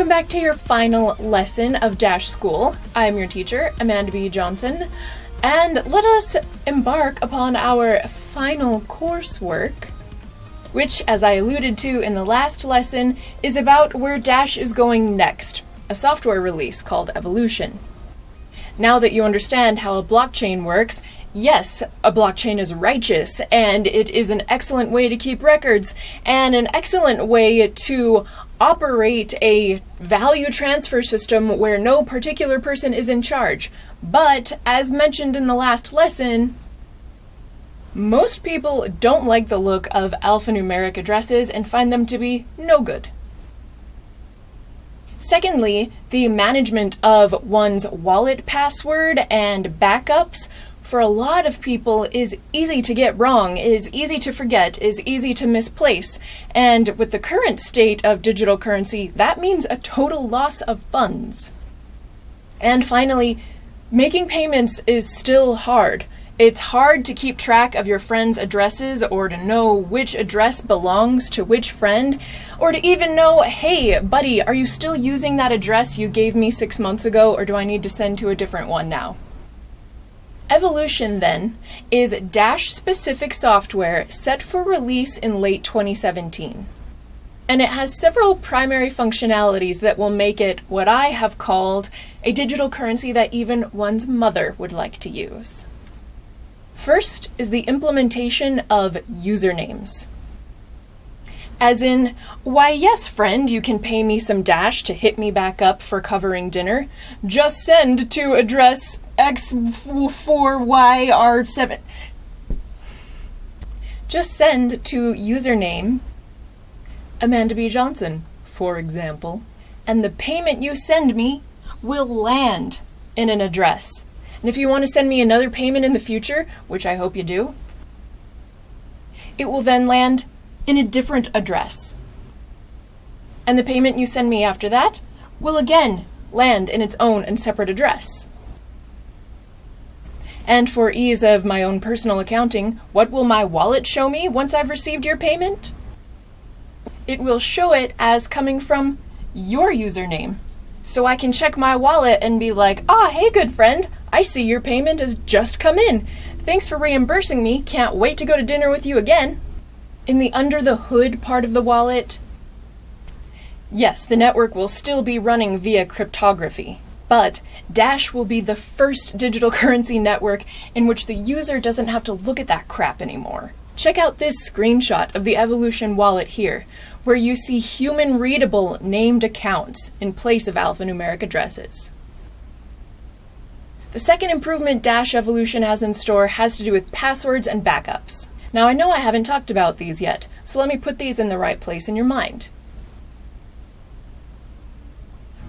Welcome back to your final lesson of Dash School. I am your teacher, Amanda B. Johnson, and let us embark upon our final coursework, which, as I alluded to in the last lesson, is about where Dash is going next, a software release called Evolution. Now that you understand how a blockchain works, yes, a blockchain is righteous, and it is an excellent way to keep records, and an excellent way to operate a value transfer system where no particular person is in charge. But, as mentioned in the last lesson, most people don't like the look of alphanumeric addresses and find them to be no good. Secondly, the management of one's wallet password and backups for a lot of people is easy to get wrong, is easy to forget, is easy to misplace. And with the current state of digital currency, that means a total loss of funds. And finally, making payments is still hard. It's hard to keep track of your friends' addresses or to know which address belongs to which friend, or to even know, hey, buddy, are you still using that address you gave me 6 months ago, or do I need to send to a different one now? Evolution, then, is Dash-specific software set for release in late 2017. And it has several primary functionalities that will make it what I have called a digital currency that even one's mother would like to use. First is the implementation of usernames. As in, why yes friend, you can pay me some Dash to hit me back up for covering dinner. Just send to address X4YR7. Just send to username Amanda B. Johnson, for example, and the payment you send me will land in an address. And if you want to send me another payment in the future, which I hope you do, it will then land in a different address. And the payment you send me after that will again land in its own and separate address. And for ease of my own personal accounting, what will my wallet show me once I've received your payment? It will show it as coming from your username. So I can check my wallet and be like, hey good friend, I see your payment has just come in. Thanks for reimbursing me, can't wait to go to dinner with you again. In the under the hood part of the wallet, yes, the network will still be running via cryptography, but Dash will be the first digital currency network in which the user doesn't have to look at that crap anymore. Check out this screenshot of the Evolution wallet here, where you see human-readable named accounts in place of alphanumeric addresses. The second improvement Dash Evolution has in store has to do with passwords and backups. Now I know I haven't talked about these yet, so let me put these in the right place in your mind.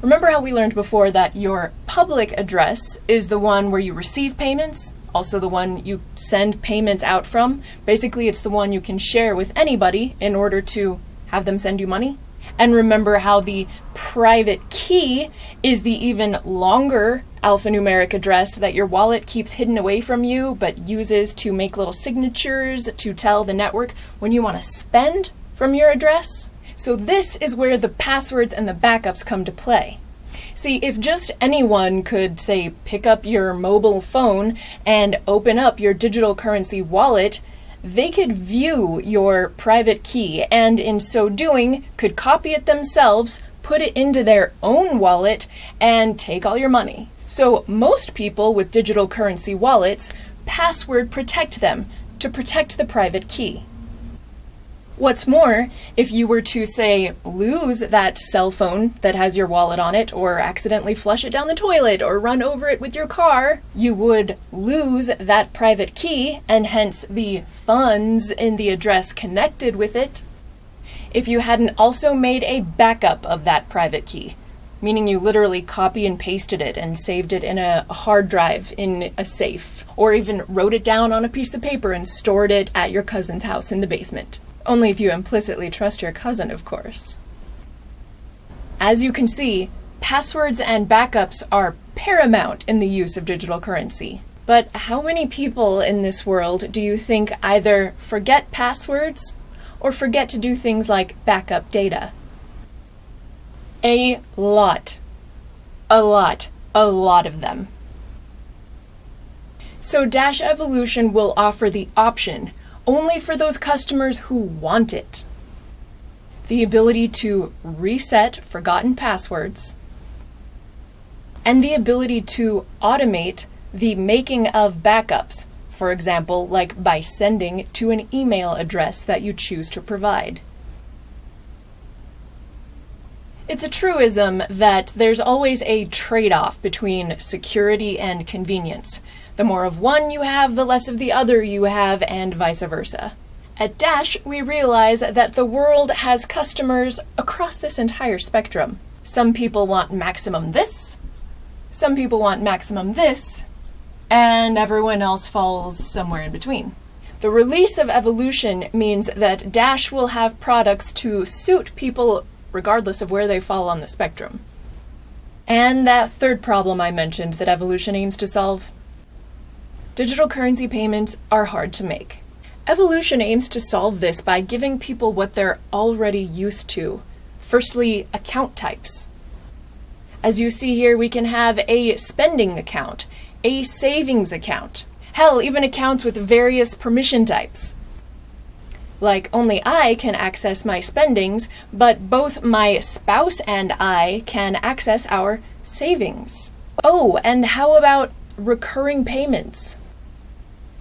Remember how we learned before that your public address is the one where you receive payments, also the one you send payments out from. Basically, it's the one you can share with anybody in order to have them send you money. And remember how the private key is the even longer alphanumeric address that your wallet keeps hidden away from you but uses to make little signatures to tell the network when you want to spend from your address? So this is where the passwords and the backups come to play. See, if just anyone could, say, pick up your mobile phone and open up your digital currency wallet, they could view your private key and in so doing could copy it themselves, put it into their own wallet, and take all your money. So most people with digital currency wallets password protect them to protect the private key. What's more, if you were to, say, lose that cell phone that has your wallet on it, or accidentally flush it down the toilet, or run over it with your car, you would lose that private key, and hence the funds in the address connected with it, if you hadn't also made a backup of that private key, meaning you literally copy and pasted it and saved it in a hard drive in a safe, or even wrote it down on a piece of paper and stored it at your cousin's house in the basement. Only if you implicitly trust your cousin, of course. As you can see, passwords and backups are paramount in the use of digital currency. But how many people in this world do you think either forget passwords or forget to do things like backup data? A lot. A lot. A lot of them. So Dash Evolution will offer the option only for those customers who want it. The ability to reset forgotten passwords, and the ability to automate the making of backups, for example, like by sending to an email address that you choose to provide. It's a truism that there's always a trade-off between security and convenience. The more of one you have, the less of the other you have, and vice versa. At Dash, we realize that the world has customers across this entire spectrum. Some people want maximum this, some people want maximum this, and everyone else falls somewhere in between. The release of Evolution means that Dash will have products to suit people regardless of where they fall on the spectrum. And that third problem I mentioned that Evolution aims to solve. Digital currency payments are hard to make. Evolution aims to solve this by giving people what they're already used to. Firstly, account types. As you see here, we can have a spending account, a savings account, hell, even accounts with various permission types. Like, only I can access my spendings, but both my spouse and I can access our savings. Oh, and how about recurring payments?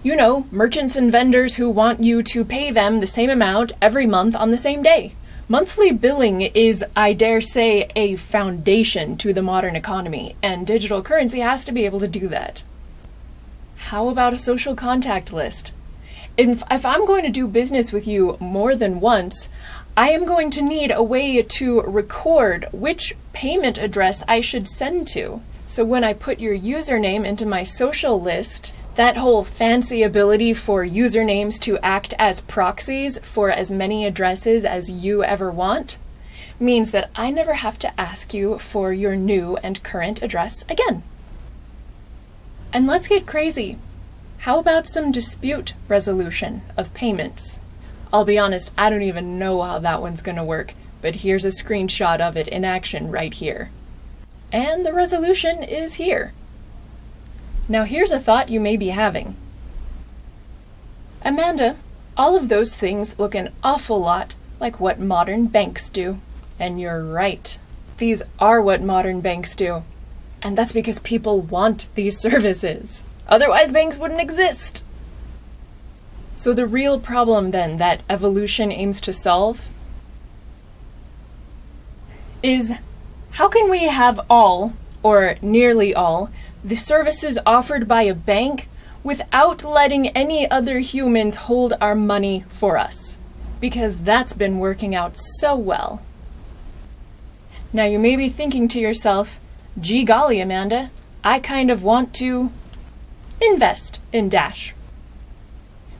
You know, merchants and vendors who want you to pay them the same amount every month on the same day. Monthly billing is, I dare say, a foundation to the modern economy, and digital currency has to be able to do that. How about a social contact list? If I'm going to do business with you more than once, I am going to need a way to record which payment address I should send to. So when I put your username into my social list, that whole fancy ability for usernames to act as proxies for as many addresses as you ever want means that I never have to ask you for your new and current address again. And let's get crazy. How about some dispute resolution of payments? I'll be honest, I don't even know how that one's gonna work, but here's a screenshot of it in action right here. And the resolution is here. Now here's a thought you may be having. Amanda, all of those things look an awful lot like what modern banks do. And you're right. These are what modern banks do. And that's because people want these services. Otherwise, banks wouldn't exist. So the real problem then that Evolution aims to solve is how can we have all, or nearly all, the services offered by a bank without letting any other humans hold our money for us? Because that's been working out so well. Now you may be thinking to yourself, gee golly, Amanda, I kind of want to invest in Dash.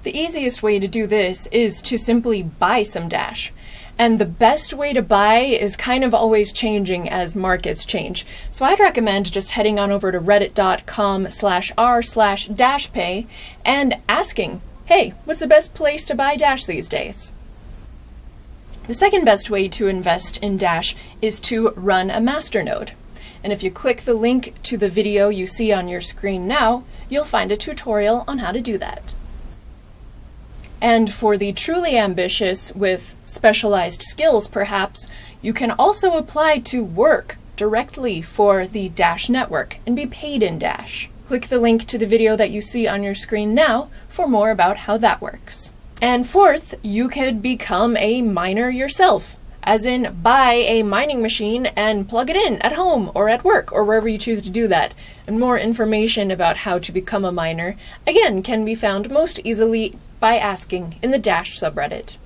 The easiest way to do this is to simply buy some Dash. And the best way to buy is kind of always changing as markets change. So I'd recommend just heading on over to reddit.com/r/dashpay and asking, hey, what's the best place to buy Dash these days? The second best way to invest in Dash is to run a masternode. And if you click the link to the video you see on your screen now, you'll find a tutorial on how to do that. And for the truly ambitious with specialized skills perhaps, you can also apply to work directly for the Dash network and be paid in Dash. Click the link to the video that you see on your screen now for more about how that works. And fourth, you could become a miner yourself. As in, buy a mining machine and plug it in at home or at work or wherever you choose to do that. And more information about how to become a miner, again, can be found most easily by asking in the Dash subreddit.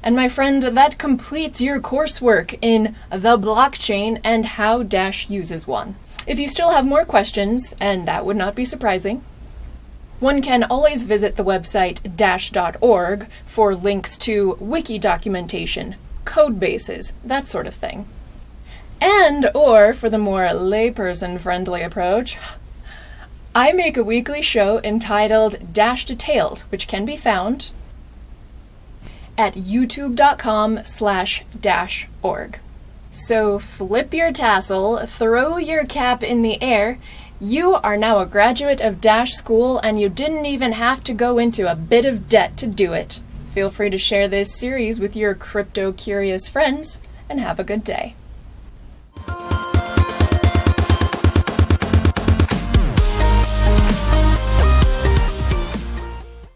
And my friend, that completes your coursework in the blockchain and how Dash uses one. If you still have more questions, and that would not be surprising, one can always visit the website dash.org for links to wiki documentation, code bases, that sort of thing. And, or for the more layperson-friendly approach, I make a weekly show entitled Dash Detailed, which can be found at youtube.com/dashorg. So flip your tassel, throw your cap in the air. You are now a graduate of Dash School, and you didn't even have to go into a bit of debt to do it. Feel free to share this series with your crypto-curious friends, and have a good day.